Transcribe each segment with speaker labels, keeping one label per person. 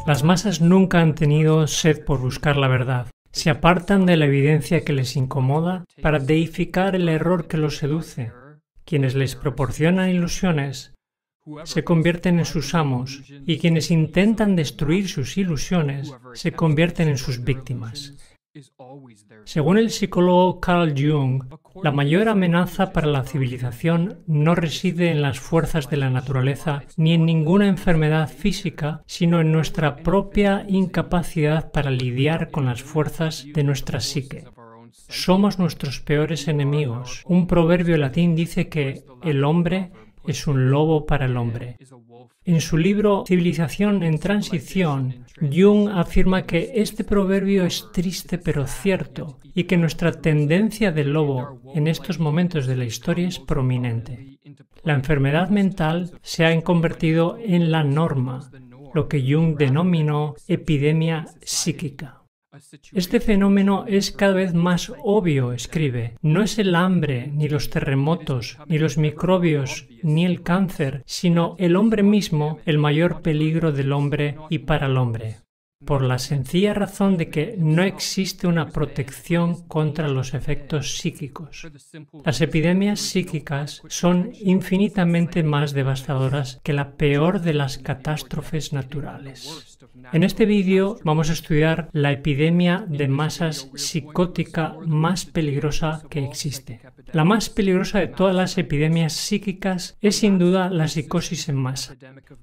Speaker 1: Las masas nunca han tenido sed por buscar la verdad. Se apartan de la evidencia que les incomoda para deificar el error que los seduce. Quienes les proporcionan ilusiones se convierten en sus amos y quienes intentan destruir sus ilusiones se convierten en sus víctimas. Según el psicólogo Carl Jung, la mayor amenaza para la civilización no reside en las fuerzas de la naturaleza ni en ninguna enfermedad física, sino en nuestra propia incapacidad para lidiar con las fuerzas de nuestra psique. Somos nuestros peores enemigos. Un proverbio latín dice que el hombre es un lobo para el hombre. En su libro Civilización en Transición, Jung afirma que este proverbio es triste pero cierto y que nuestra tendencia del lobo en estos momentos de la historia es prominente. La enfermedad mental se ha convertido en la norma, lo que Jung denominó epidemia psíquica. Este fenómeno es cada vez más obvio, escribe. No es el hambre, ni los terremotos, ni los microbios, ni el cáncer, sino el hombre mismo el mayor peligro del hombre y para el hombre. Por la sencilla razón de que no existe una protección contra los efectos psíquicos. Las epidemias psíquicas son infinitamente más devastadoras que la peor de las catástrofes naturales. En este vídeo vamos a estudiar la epidemia de masas psicótica más peligrosa que existe. La más peligrosa de todas las epidemias psíquicas es sin duda la psicosis en masa.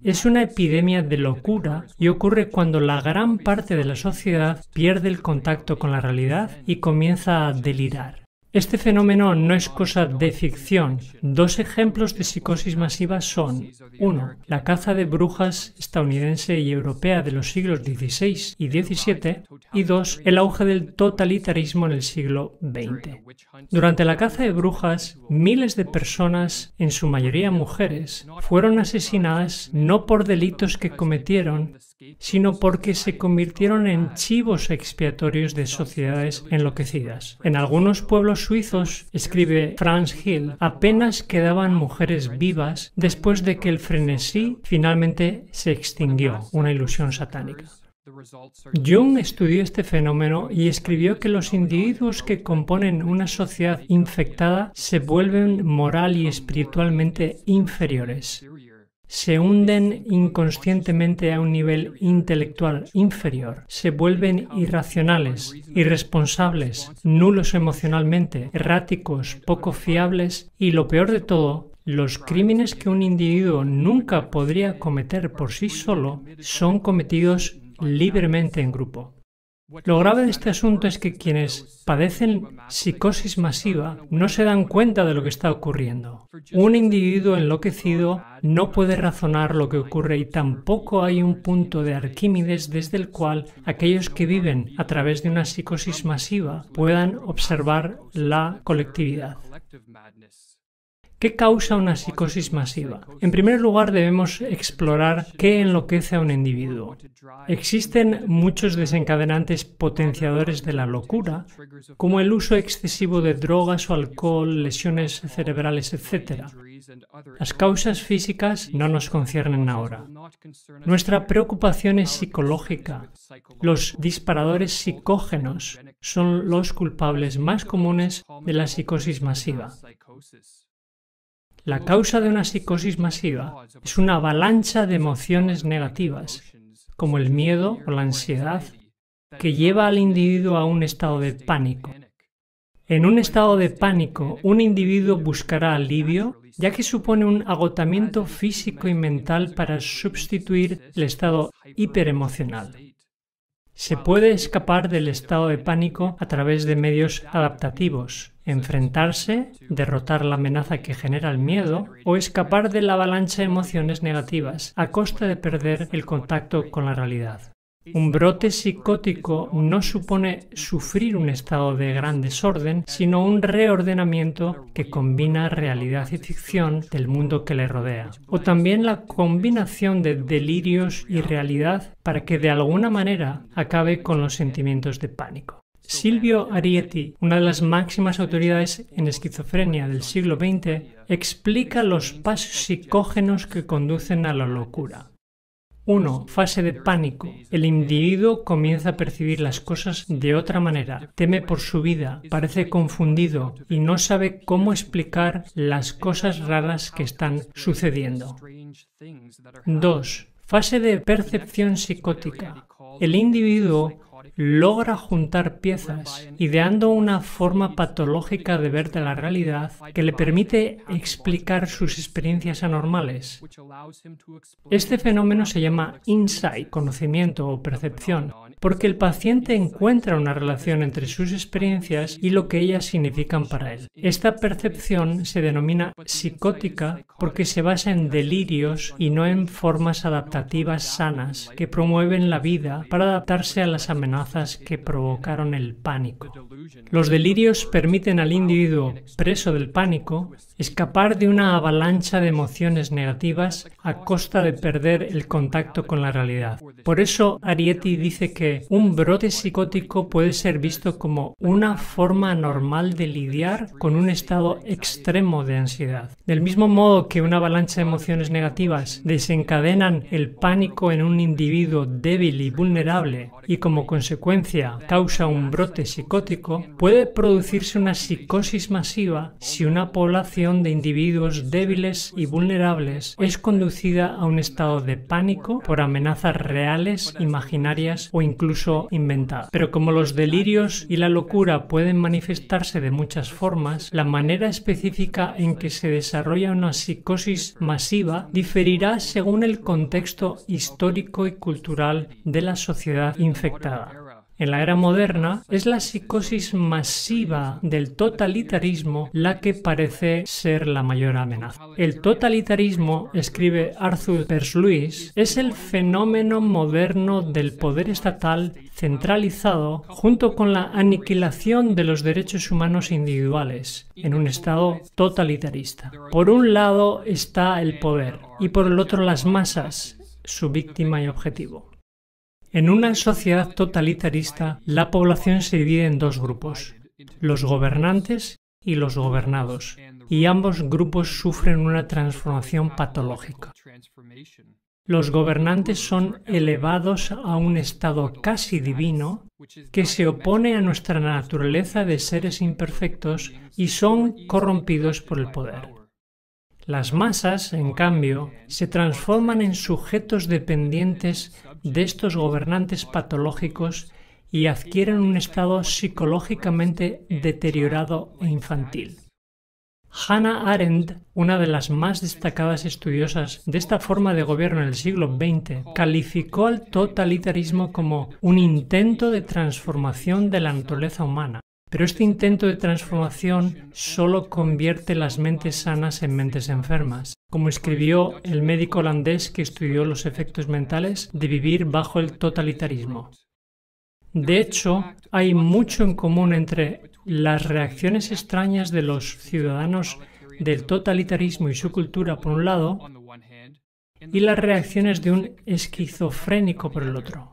Speaker 1: Es una epidemia de locura y ocurre cuando la gran parte de la sociedad pierde el contacto con la realidad y comienza a delirar. Este fenómeno no es cosa de ficción. Dos ejemplos de psicosis masiva son: 1. La caza de brujas estadounidense y europea de los siglos XVI y XVII, y 2. El auge del totalitarismo en el siglo XX. Durante la caza de brujas, miles de personas, en su mayoría mujeres, fueron asesinadas no por delitos que cometieron, sino porque se convirtieron en chivos expiatorios de sociedades enloquecidas. En algunos pueblos suizos, escribe Franz Hill, apenas quedaban mujeres vivas después de que el frenesí finalmente se extinguió, una ilusión satánica. Jung estudió este fenómeno y escribió que los individuos que componen una sociedad infectada se vuelven moral y espiritualmente inferiores. Se hunden inconscientemente a un nivel intelectual inferior, se vuelven irracionales, irresponsables, nulos emocionalmente, erráticos, poco fiables y, lo peor de todo, los crímenes que un individuo nunca podría cometer por sí solo son cometidos libremente en grupo. Lo grave de este asunto es que quienes padecen psicosis masiva no se dan cuenta de lo que está ocurriendo. Un individuo enloquecido no puede razonar lo que ocurre y tampoco hay un punto de Arquímedes desde el cual aquellos que viven a través de una psicosis masiva puedan observar la colectividad. ¿Qué causa una psicosis masiva? En primer lugar, debemos explorar qué enloquece a un individuo. Existen muchos desencadenantes potenciadores de la locura, como el uso excesivo de drogas o alcohol, lesiones cerebrales, etc. Las causas físicas no nos conciernen ahora. Nuestra preocupación es psicológica. Los disparadores psicógenos son los culpables más comunes de la psicosis masiva. La causa de una psicosis masiva es una avalancha de emociones negativas, como el miedo o la ansiedad, que lleva al individuo a un estado de pánico. En un estado de pánico, un individuo buscará alivio, ya que supone un agotamiento físico y mental para sustituir el estado hiperemocional. Se puede escapar del estado de pánico a través de medios adaptativos, enfrentarse, derrotar la amenaza que genera el miedo o escapar de la avalancha de emociones negativas a costa de perder el contacto con la realidad. Un brote psicótico no supone sufrir un estado de gran desorden, sino un reordenamiento que combina realidad y ficción del mundo que le rodea. O también la combinación de delirios y realidad para que de alguna manera acabe con los sentimientos de pánico. Silvio Arietti, una de las máximas autoridades en esquizofrenia del siglo XX, explica los pasos psicógenos que conducen a la locura. 1. Fase de pánico. El individuo comienza a percibir las cosas de otra manera, teme por su vida, parece confundido y no sabe cómo explicar las cosas raras que están sucediendo. 2. Fase de percepción psicótica. El individuo logra juntar piezas, ideando una forma patológica de ver de la realidad que le permite explicar sus experiencias anormales. Este fenómeno se llama insight, conocimiento o percepción, porque el paciente encuentra una relación entre sus experiencias y lo que ellas significan para él. Esta percepción se denomina psicótica porque se basa en delirios y no en formas adaptativas sanas que promueven la vida para adaptarse a las amenazas que provocaron el pánico. Los delirios permiten al individuo preso del pánico escapar de una avalancha de emociones negativas a costa de perder el contacto con la realidad. Por eso Arietti dice que un brote psicótico puede ser visto como una forma normal de lidiar con un estado extremo de ansiedad. Del mismo modo que una avalancha de emociones negativas desencadenan el pánico en un individuo débil y vulnerable y como consecuencia causa un brote psicótico, puede producirse una psicosis masiva si una población de individuos débiles y vulnerables es conducida a un estado de pánico por amenazas reales, imaginarias o incluso inventadas. Pero como los delirios y la locura pueden manifestarse de muchas formas, la manera específica en que se desarrolla una psicosis masiva diferirá según el contexto histórico y cultural de la sociedad infectada. En la era moderna, es la psicosis masiva del totalitarismo la que parece ser la mayor amenaza. El totalitarismo, escribe Arthur Perls-Lewis, es el fenómeno moderno del poder estatal centralizado junto con la aniquilación de los derechos humanos individuales en un estado totalitarista. Por un lado está el poder y por el otro las masas, su víctima y objetivo. En una sociedad totalitarista, la población se divide en dos grupos, los gobernantes y los gobernados, y ambos grupos sufren una transformación patológica. Los gobernantes son elevados a un estado casi divino que se opone a nuestra naturaleza de seres imperfectos y son corrompidos por el poder. Las masas, en cambio, se transforman en sujetos dependientes de estos gobernantes patológicos y adquieren un estado psicológicamente deteriorado e infantil. Hannah Arendt, una de las más destacadas estudiosas de esta forma de gobierno en el siglo XX, calificó al totalitarismo como un intento de transformación de la naturaleza humana. Pero este intento de transformación solo convierte las mentes sanas en mentes enfermas, como escribió el médico holandés que estudió los efectos mentales de vivir bajo el totalitarismo. De hecho, hay mucho en común entre las reacciones extrañas de los ciudadanos del totalitarismo y su cultura por un lado, y las reacciones de un esquizofrénico por el otro.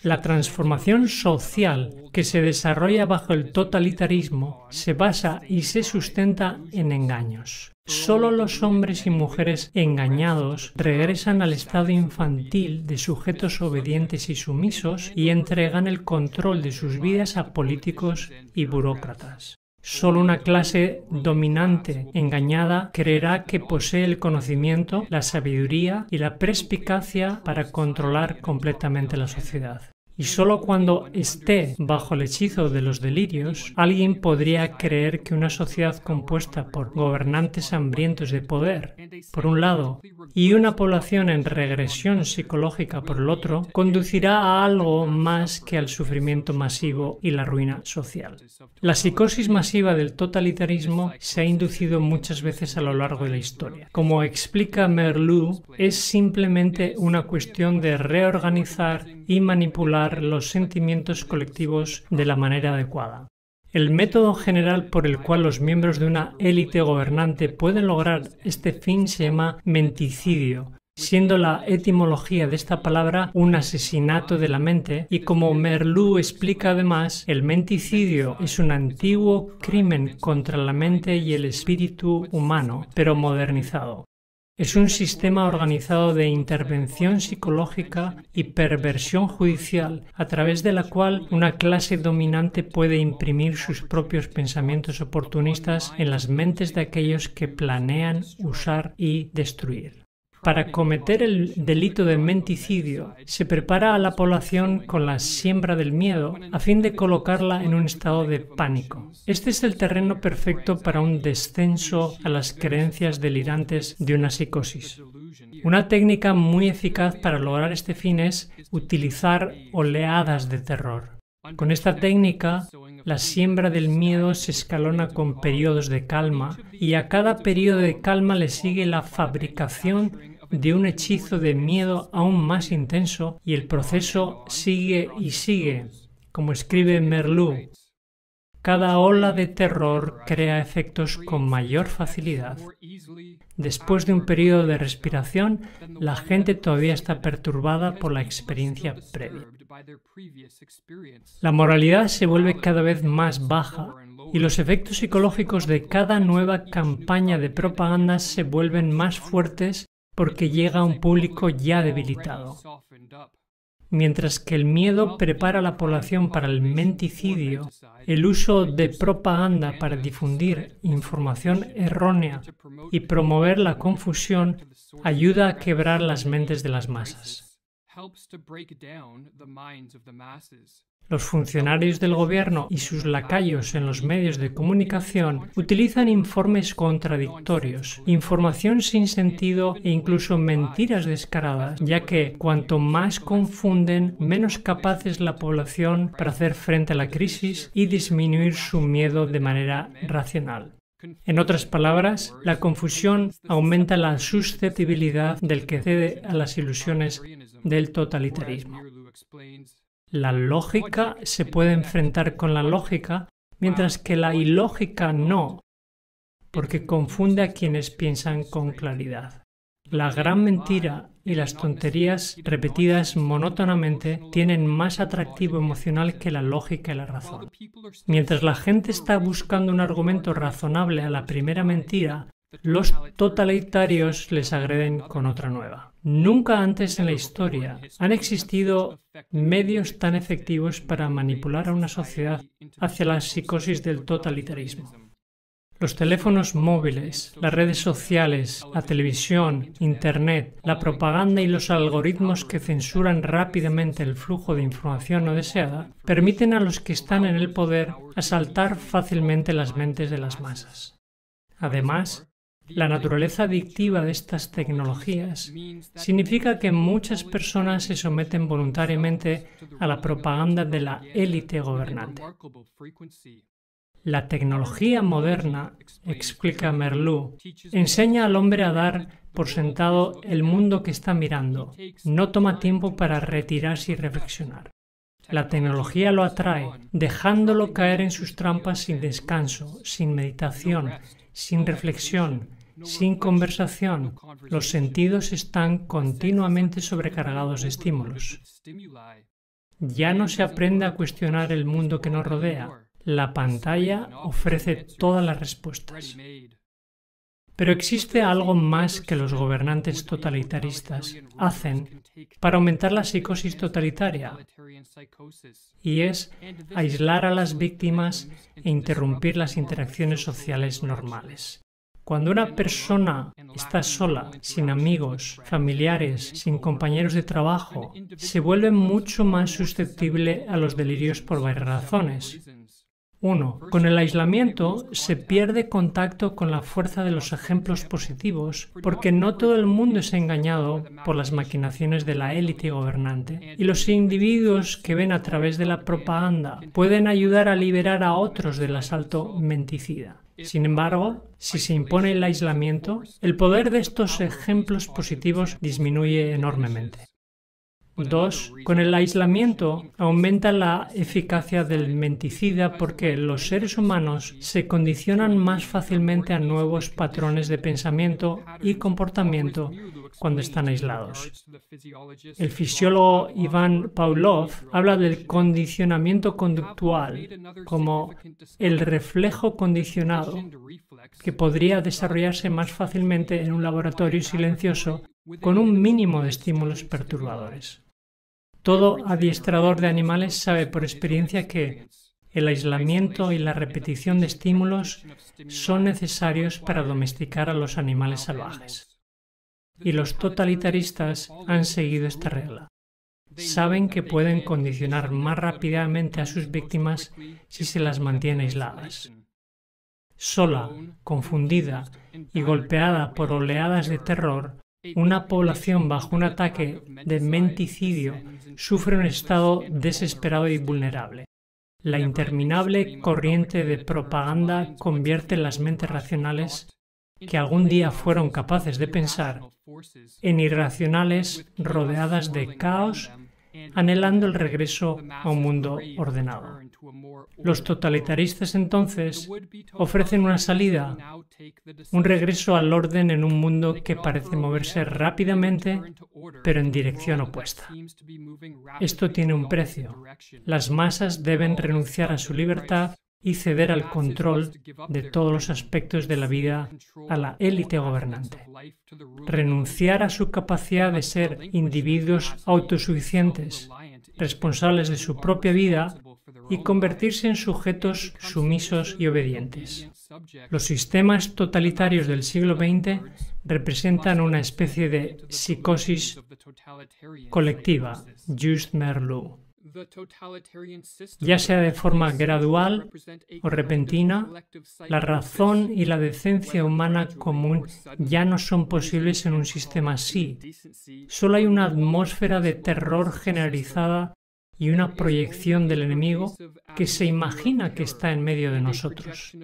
Speaker 1: La transformación social que se desarrolla bajo el totalitarismo se basa y se sustenta en engaños. Solo los hombres y mujeres engañados regresan al estado infantil de sujetos obedientes y sumisos y entregan el control de sus vidas a políticos y burócratas. Solo una clase dominante engañada creerá que posee el conocimiento, la sabiduría y la perspicacia para controlar completamente la sociedad. Y solo cuando esté bajo el hechizo de los delirios, alguien podría creer que una sociedad compuesta por gobernantes hambrientos de poder, por un lado, y una población en regresión psicológica por el otro, conducirá a algo más que al sufrimiento masivo y la ruina social. La psicosis masiva del totalitarismo se ha inducido muchas veces a lo largo de la historia. Como explica Merleau, es simplemente una cuestión de reorganizar y manipular los sentimientos colectivos de la manera adecuada. El método general por el cual los miembros de una élite gobernante pueden lograr este fin se llama menticidio, siendo la etimología de esta palabra un asesinato de la mente, y como Merleau explica además, el menticidio es un antiguo crimen contra la mente y el espíritu humano, pero modernizado. Es un sistema organizado de intervención psicológica y perversión judicial, a través de la cual una clase dominante puede imprimir sus propios pensamientos oportunistas en las mentes de aquellos que planean usar y destruir. Para cometer el delito de menticidio, se prepara a la población con la siembra del miedo a fin de colocarla en un estado de pánico. Este es el terreno perfecto para un descenso a las creencias delirantes de una psicosis. Una técnica muy eficaz para lograr este fin es utilizar oleadas de terror. Con esta técnica, la siembra del miedo se escalona con periodos de calma y a cada periodo de calma le sigue la fabricación de un hechizo de miedo aún más intenso y el proceso sigue y sigue. Como escribe Merleau, cada ola de terror crea efectos con mayor facilidad. Después de un periodo de respiración, la gente todavía está perturbada por la experiencia previa. La moralidad se vuelve cada vez más baja y los efectos psicológicos de cada nueva campaña de propaganda se vuelven más fuertes porque llega a un público ya debilitado. Mientras que el miedo prepara a la población para el menticidio, el uso de propaganda para difundir información errónea y promover la confusión ayuda a quebrar las mentes de las masas. Los funcionarios del gobierno y sus lacayos en los medios de comunicación utilizan informes contradictorios, información sin sentido e incluso mentiras descaradas, ya que cuanto más confunden, menos capaz es la población para hacer frente a la crisis y disminuir su miedo de manera racional. En otras palabras, la confusión aumenta la susceptibilidad del que cede a las ilusiones del totalitarismo. La lógica se puede enfrentar con la lógica, mientras que la ilógica no, porque confunde a quienes piensan con claridad. La gran mentira y las tonterías repetidas monótonamente tienen más atractivo emocional que la lógica y la razón. Mientras la gente está buscando un argumento razonable a la primera mentira, los totalitarios les agreden con otra nueva. Nunca antes en la historia han existido medios tan efectivos para manipular a una sociedad hacia la psicosis del totalitarismo. Los teléfonos móviles, las redes sociales, la televisión, Internet, la propaganda y los algoritmos que censuran rápidamente el flujo de información no deseada permiten a los que están en el poder asaltar fácilmente las mentes de las masas. Además, la naturaleza adictiva de estas tecnologías significa que muchas personas se someten voluntariamente a la propaganda de la élite gobernante. La tecnología moderna, explica Merleau, enseña al hombre a dar por sentado el mundo que está mirando. No toma tiempo para retirarse y reflexionar. La tecnología lo atrae, dejándolo caer en sus trampas sin descanso, sin meditación, sin reflexión, sin conversación. Los sentidos están continuamente sobrecargados de estímulos. Ya no se aprende a cuestionar el mundo que nos rodea. La pantalla ofrece todas las respuestas. Pero existe algo más que los gobernantes totalitaristas hacen para aumentar la psicosis totalitaria, y es aislar a las víctimas e interrumpir las interacciones sociales normales. Cuando una persona está sola, sin amigos, familiares, sin compañeros de trabajo, se vuelve mucho más susceptible a los delirios por varias razones. 1. Con el aislamiento se pierde contacto con la fuerza de los ejemplos positivos porque no todo el mundo es engañado por las maquinaciones de la élite gobernante y los individuos que ven a través de la propaganda pueden ayudar a liberar a otros del asalto menticida. Sin embargo, si se impone el aislamiento, el poder de estos ejemplos positivos disminuye enormemente. 2. Con el aislamiento aumenta la eficacia del menticida porque los seres humanos se condicionan más fácilmente a nuevos patrones de pensamiento y comportamiento cuando están aislados. El fisiólogo Ivan Pavlov habla del condicionamiento conductual como el reflejo condicionado que podría desarrollarse más fácilmente en un laboratorio silencioso con un mínimo de estímulos perturbadores. Todo adiestrador de animales sabe por experiencia que el aislamiento y la repetición de estímulos son necesarios para domesticar a los animales salvajes. Y los totalitaristas han seguido esta regla. Saben que pueden condicionar más rápidamente a sus víctimas si se las mantiene aisladas. Sola, confundida y golpeada por oleadas de terror, una población bajo un ataque de menticidio sufre un estado desesperado y vulnerable. La interminable corriente de propaganda convierte las mentes racionales, que algún día fueron capaces de pensar, en irracionales rodeadas de caos, anhelando el regreso a un mundo ordenado. Los totalitaristas entonces ofrecen una salida, un regreso al orden en un mundo que parece moverse rápidamente, pero en dirección opuesta. Esto tiene un precio. Las masas deben renunciar a su libertad y ceder al control de todos los aspectos de la vida a la élite gobernante. Renunciar a su capacidad de ser individuos autosuficientes, responsables de su propia vida y convertirse en sujetos sumisos y obedientes. Los sistemas totalitarios del siglo XX representan una especie de psicosis colectiva, Just Merleau. Ya sea de forma gradual o repentina, la razón y la decencia humana común ya no son posibles en un sistema así. Solo hay una atmósfera de terror generalizada y una proyección del enemigo que se imagina que está en medio de nosotros.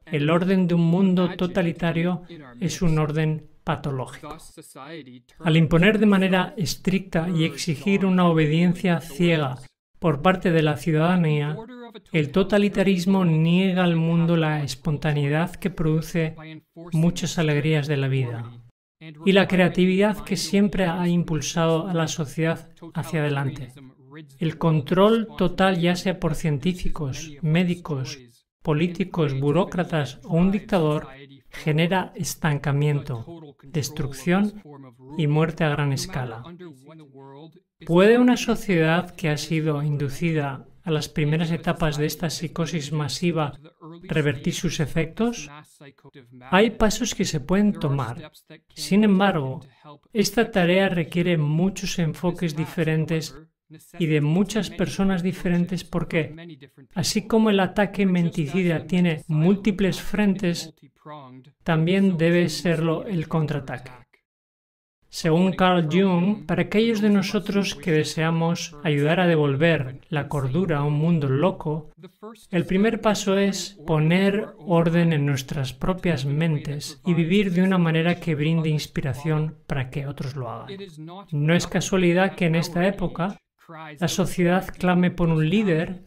Speaker 1: El orden de un mundo totalitario es un orden patológico. Al imponer de manera estricta y exigir una obediencia ciega por parte de la ciudadanía, el totalitarismo niega al mundo la espontaneidad que produce muchas alegrías de la vida y la creatividad que siempre ha impulsado a la sociedad hacia adelante. El control total, ya sea por científicos, médicos, políticos, burócratas o un dictador, genera estancamiento, destrucción y muerte a gran escala. ¿Puede una sociedad que ha sido inducida a las primeras etapas de esta psicosis masiva revertir sus efectos? Hay pasos que se pueden tomar. Sin embargo, esta tarea requiere muchos enfoques diferentes y de muchas personas diferentes porque, así como el ataque menticida tiene múltiples frentes, también debe serlo el contraataque. Según Carl Jung, para aquellos de nosotros que deseamos ayudar a devolver la cordura a un mundo loco, el primer paso es poner orden en nuestras propias mentes y vivir de una manera que brinde inspiración para que otros lo hagan. No es casualidad que en esta época la sociedad clame por un líder,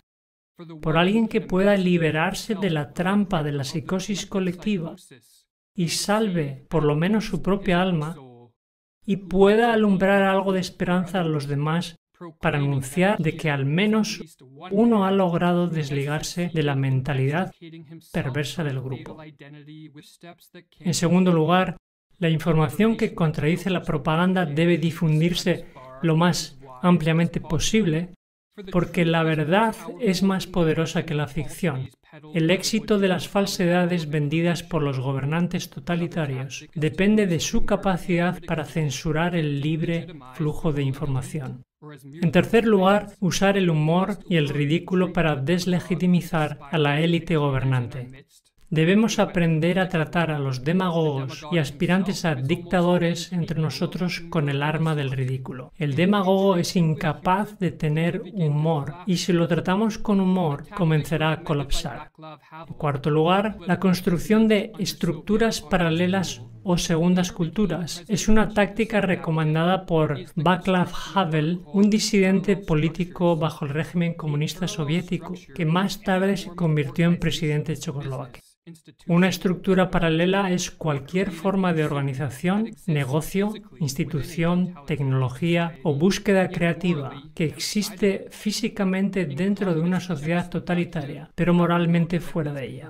Speaker 1: por alguien que pueda liberarse de la trampa de la psicosis colectiva y salve por lo menos su propia alma y pueda alumbrar algo de esperanza a los demás para anunciar de que al menos uno ha logrado desligarse de la mentalidad perversa del grupo. En segundo lugar, la información que contradice la propaganda debe difundirse lo más ampliamente posible, porque la verdad es más poderosa que la ficción. El éxito de las falsedades vendidas por los gobernantes totalitarios depende de su capacidad para censurar el libre flujo de información. En tercer lugar, usar el humor y el ridículo para deslegitimizar a la élite gobernante. Debemos aprender a tratar a los demagogos y aspirantes a dictadores entre nosotros con el arma del ridículo. El demagogo es incapaz de tener humor y si lo tratamos con humor comenzará a colapsar. En cuarto lugar, la construcción de estructuras paralelas o segundas culturas. Es una táctica recomendada por Václav Havel, un disidente político bajo el régimen comunista soviético, que más tarde se convirtió en presidente de Checoslovaquia. Una estructura paralela es cualquier forma de organización, negocio, institución, tecnología o búsqueda creativa que existe físicamente dentro de una sociedad totalitaria, pero moralmente fuera de ella.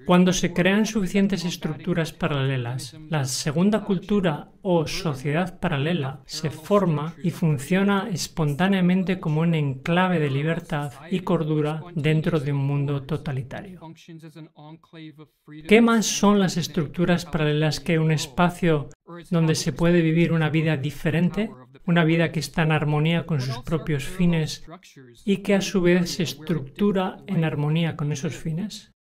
Speaker 1: Cuando se crean suficientes estructuras paralelas, la segunda cultura o sociedad paralela se forma y funciona espontáneamente como un enclave de libertad y cordura dentro de un mundo totalitario. ¿Qué más son las estructuras paralelas que un espacio donde se puede vivir una vida diferente, una vida que está en armonía con sus propios fines y que a su vez se estructura en armonía con esos fines?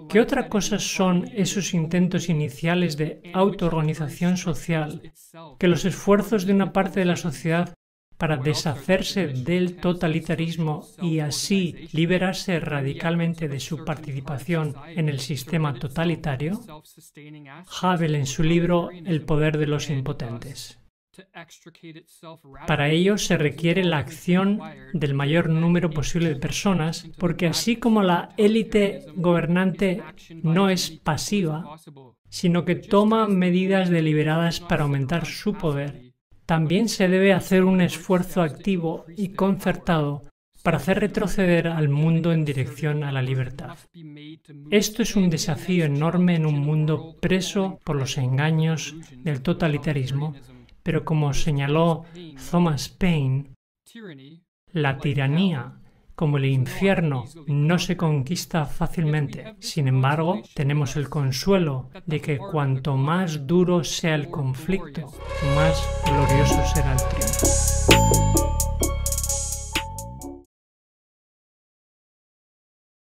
Speaker 1: ¿Qué otra cosa son esos intentos iniciales de autoorganización social que los esfuerzos de una parte de la sociedad para deshacerse del totalitarismo y así liberarse radicalmente de su participación en el sistema totalitario? Havel en su libro El poder de los impotentes. Para ello se requiere la acción del mayor número posible de personas, porque así como la élite gobernante no es pasiva, sino que toma medidas deliberadas para aumentar su poder, también se debe hacer un esfuerzo activo y concertado para hacer retroceder al mundo en dirección a la libertad. Esto es un desafío enorme en un mundo preso por los engaños del totalitarismo, pero como señaló Thomas Paine, la tiranía, como el infierno, no se conquista fácilmente. Sin embargo, tenemos el consuelo de que cuanto más duro sea el conflicto, más glorioso será el triunfo.